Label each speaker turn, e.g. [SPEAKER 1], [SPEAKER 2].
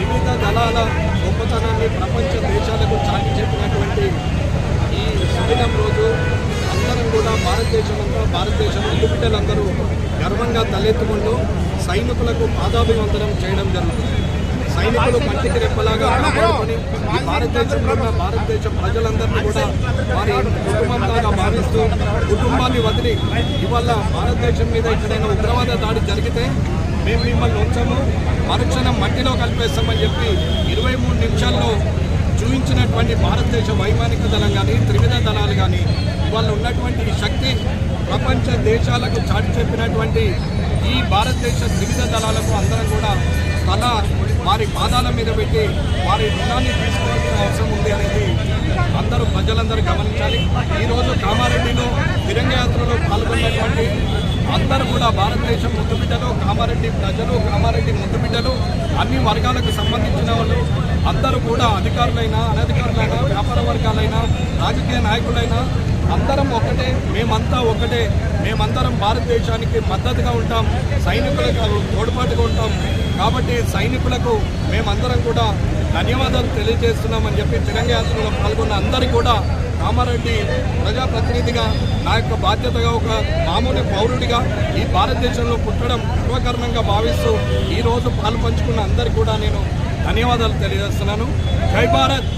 [SPEAKER 1] త్రివిధ దళాల గొప్పతనాన్ని ప్రపంచ దేశాలకు చాటి చెప్పినటువంటి ఈ శుభదినం రోజు అందరం కూడా భారతదేశం బిడ్డలందరూ గర్వంగా తలెత్తుకుంటూ సైనికులకు పాదాభివందనం చేయడం జరుగుతుంది. సైనికులు కంటికి రెప్పలాగా కాపాడుకొని ఈ భారతదేశంలో ఉన్న భారతదేశ ప్రజలందరినీ కూడా వారి కుటుంబంలాగా భావిస్తూ కుటుంబాన్ని వదిలి ఇవాళ భారతదేశం మీద ఎక్కడైనా ఉగ్రవాద దాడి జరిగితే మేము మిమ్మల్ని ఉంచము, మరుక్షణం మట్టిలో కలిపేస్తామని చెప్పి 23 నిమిషాల్లో చూపించినటువంటి భారతదేశ వైమానిక దళం కానీ త్రివిధ దళాలు కానీ ఇవాళ ఉన్నటువంటి శక్తి ప్రపంచ దేశాలకు చాటి చెప్పినటువంటి ఈ భారతదేశ త్రివిధ దళాలకు అందరం కూడా తల వారి పాదాల మీద పెట్టి వారి రుణాన్ని తీసుకోవాల్సిన అవసరం ఉంది అనేది అందరూ ప్రజలందరూ గమనించాలి. ఈరోజు కామారెడ్డిలో తిరంగ యాత్రలో పాల్గొన్నటువంటి అందరూ కూడా భారతదేశం ముద్దుబిడ్డలు, కామారెడ్డి ప్రజలు, కామారెడ్డి ముద్దుబిడ్డలు, అన్ని వర్గాలకు సంబంధించిన వాళ్ళు అందరూ కూడా అధికారులైనా అనధికారులైనా వ్యాపార వర్గాలైనా రాజకీయ నాయకులైనా అందరం ఒకటే, మేమంతా ఒకటే, మేమందరం భారతదేశానికి మద్దతుగా ఉంటాం, సైనికులకు తోడ్పాటుగా ఉంటాం. కాబట్టి సైనికులకు మేమందరం కూడా ధన్యవాదాలు తెలియజేస్తున్నామని చెప్పి తిరంగ యాత్రలో పాల్గొన్న అందరికీ కూడా కామారెడ్డి ప్రజాప్రతినిధిగా నా యొక్క బాధ్యతగా ఒక మామూలు పౌరుడిగా ఈ భారతదేశంలో పుట్టడం గర్వకారణంగా భావిస్తూ ఈరోజు పాలు పంచుకున్న అందరికీ కూడా నేను ధన్యవాదాలు తెలియజేస్తున్నాను. జై భారత్.